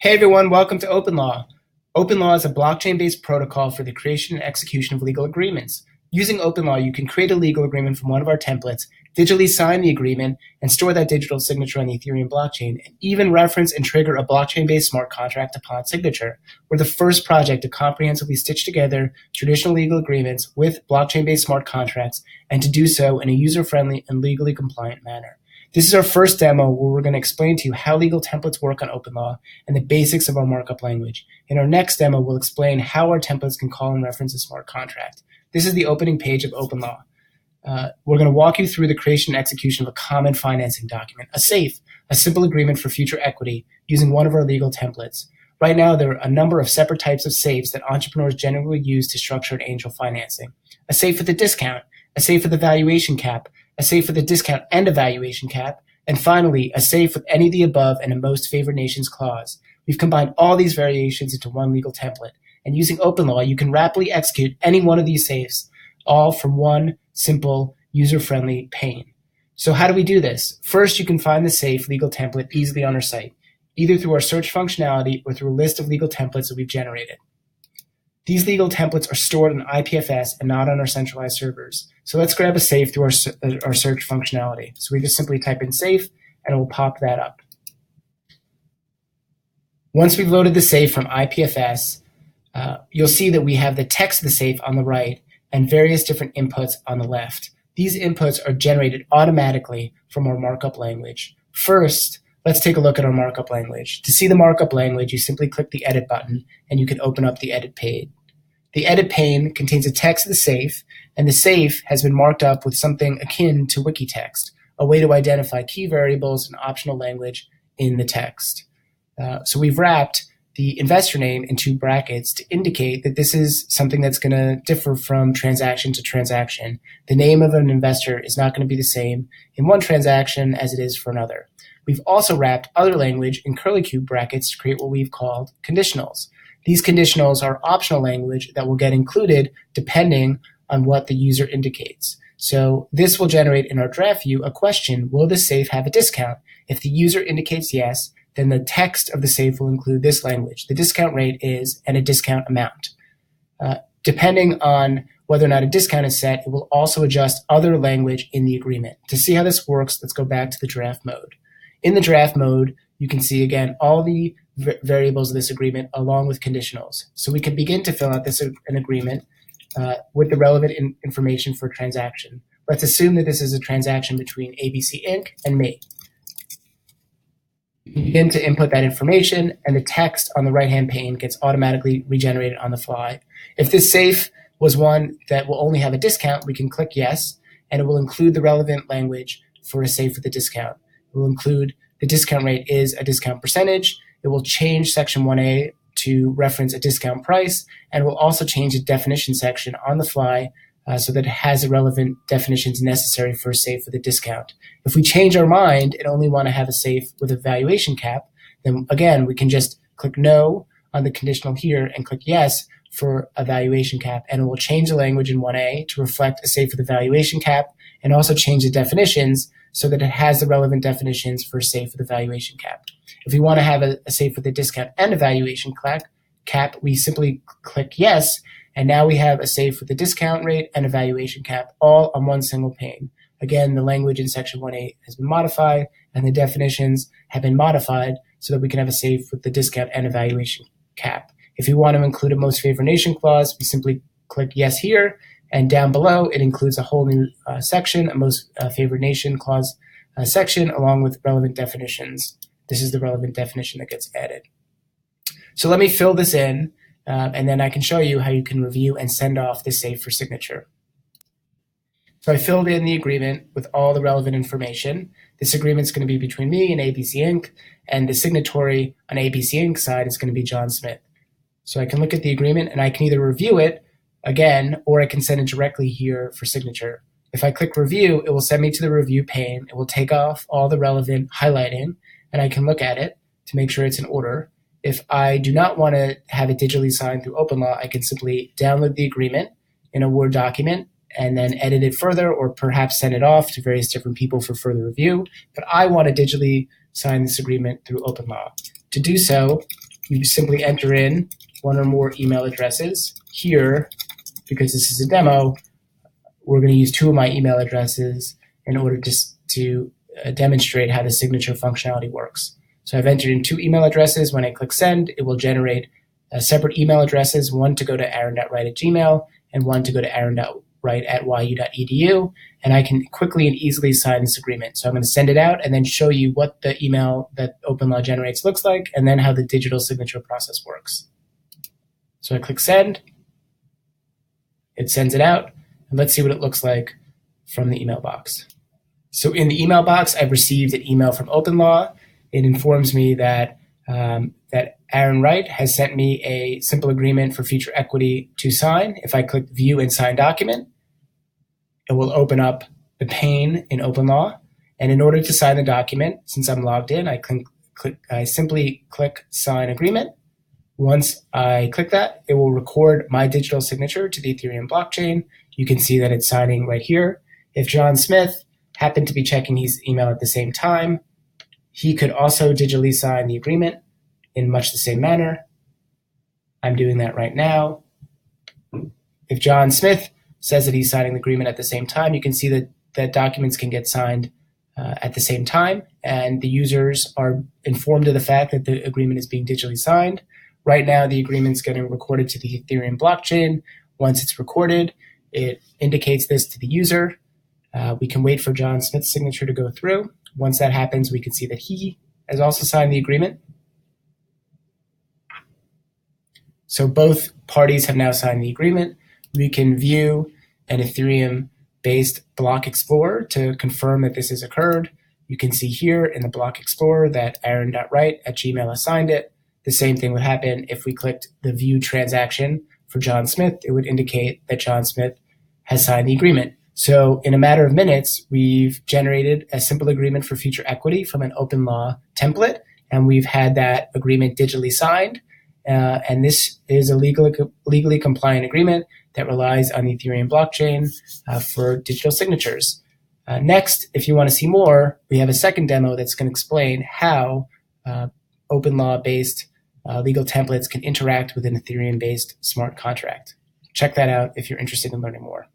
Hey everyone, welcome to OpenLaw. OpenLaw is a blockchain-based protocol for the creation and execution of legal agreements. Using OpenLaw, you can create a legal agreement from one of our templates, digitally sign the agreement, and store that digital signature on the Ethereum blockchain, and even reference and trigger a blockchain-based smart contract upon signature. We're the first project to comprehensively stitch together traditional legal agreements with blockchain-based smart contracts, and to do so in a user-friendly and legally compliant manner. This is our first demo where we're going to explain to you how legal templates work on OpenLaw and the basics of our markup language. In our next demo, we'll explain how our templates can call and reference a smart contract. This is the opening page of OpenLaw. We're going to walk you through the creation and execution of a common financing document, a SAFE, a simple agreement for future equity, using one of our legal templates. Right now, there are a number of separate types of SAFEs that entrepreneurs generally use to structure an angel financing. A SAFE with a discount, a SAFE with a valuation cap, a SAFE with a discount and a valuation cap, and finally, a SAFE with any of the above and a most favored nations clause. We've combined all these variations into one legal template, and using OpenLaw, you can rapidly execute any one of these SAFEs, all from one simple, user-friendly pane. So how do we do this? First, you can find the SAFE legal template easily on our site, either through our search functionality or through a list of legal templates that we've generated. These legal templates are stored in IPFS and not on our centralized servers. So let's grab a SAFE through our search functionality. So we just simply type in SAFE and it will pop that up. Once we've loaded the SAFE from IPFS, you'll see that we have the text of the SAFE on the right and various different inputs on the left. These inputs are generated automatically from our markup language. First, let's take a look at our markup language. To see the markup language, you simply click the Edit button and you can open up the Edit pane. The Edit pane contains a text of the SAFE, and the SAFE has been marked up with something akin to wiki text, a way to identify key variables and optional language in the text. So we've wrapped the investor name in two brackets to indicate that this is something that's going to differ from transaction to transaction. The name of an investor is not going to be the same in one transaction as it is for another. We've also wrapped other language in curly cube brackets to create what we've called conditionals. These conditionals are optional language that will get included depending on what the user indicates. So this will generate in our draft view a question, will the SAFE have a discount? If the user indicates yes, then the text of the SAFE will include this language. The discount rate is and a discount amount. Depending on whether or not a discount is set, it will also adjust other language in the agreement. To see how this works, let's go back to the draft mode. In the draft mode, you can see again all the variables of this agreement along with conditionals. So we can begin to fill out an agreement with the relevant information for a transaction. Let's assume that this is a transaction between ABC Inc. and me. You begin to input that information, and the text on the right-hand pane gets automatically regenerated on the fly. If this SAFE was one that will only have a discount, we can click yes, and it will include the relevant language for a SAFE with a discount. It will include the discount rate is a discount percentage. It will change section 1A to reference a discount price, and it will also change the definition section on the fly so that it has the relevant definitions necessary for a SAFE with a discount. If we change our mind and only want to have a SAFE with a valuation cap, then again, we can just click no on the conditional here and click yes for a valuation cap, and it will change the language in 1A to reflect a SAFE with a valuation cap and also change the definitions so that it has the relevant definitions for a SAFE with a valuation cap. If we want to have a SAFE with a discount and a valuation cap, we simply click yes, and now we have a SAFE with a discount rate and a valuation cap, all on one single pane. Again, the language in section 1A has been modified, and the definitions have been modified so that we can have a SAFE with the discount and a valuation cap. If we want to include a most favored nation clause, we simply click yes here, and down below it includes a whole new section, a most favored nation clause section, along with relevant definitions. This is the relevant definition that gets added. So let me fill this in, and then I can show you how you can review and send off this SAFE for signature. So I filled in the agreement with all the relevant information. This agreement is going to be between me and ABC Inc., and the signatory on ABC Inc. side is going to be John Smith. So I can look at the agreement, and I can either review it again, or I can send it directly here for signature. If I click review, it will send me to the review pane. It will take off all the relevant highlighting, and I can look at it to make sure it's in order. If I do not want to have it digitally signed through OpenLaw, I can simply download the agreement in a Word document and then edit it further, or perhaps send it off to various different people for further review. But I want to digitally sign this agreement through OpenLaw. To do so, you simply enter in one or more email addresses. Here, because this is a demo, we're going to use 2 of my email addresses in order to demonstrate how the signature functionality works. So I've entered in 2 email addresses. When I click send, it will generate separate email addresses, one to go to aaron.wright@gmail and one to go to aaron.wright@yu.edu. And I can quickly and easily sign this agreement. So I'm going to send it out and then show you what the email that OpenLaw generates looks like, and then how the digital signature process works. So I click send. It sends it out. And let's see what it looks like from the email box. So in the email box, I've received an email from OpenLaw. It informs me that that Aaron Wright has sent me a simple agreement for future equity to sign. If I click View and Sign Document, it will open up the pane in OpenLaw. And in order to sign the document, since I'm logged in, I simply click Sign Agreement. Once I click that, it will record my digital signature to the Ethereum blockchain. You can see that it's signing right here. If John Smith happened to be checking his email at the same time, he could also digitally sign the agreement in much the same manner. I'm doing that right now. If John Smith says that he's signing the agreement at the same time, you can see that documents can get signed at the same time, and the users are informed of the fact that the agreement is being digitally signed. Right now, the agreement is getting recorded to the Ethereum blockchain. Once it's recorded, it indicates this to the user. We can wait for John Smith's signature to go through. Once that happens, we can see that he has also signed the agreement. So both parties have now signed the agreement. We can view an Ethereum-based block explorer to confirm that this has occurred. You can see here in the block explorer that aaron.wright@gmail has signed it. The same thing would happen if we clicked the view transaction for John Smith. It would indicate that John Smith has signed the agreement. So in a matter of minutes, we've generated a simple agreement for future equity from an OpenLaw template, and we've had that agreement digitally signed. And this is a legally compliant agreement that relies on the Ethereum blockchain for digital signatures. Next, if you want to see more, we have a second demo that's going to explain how OpenLaw-based legal templates can interact with an Ethereum-based smart contract. Check that out if you're interested in learning more.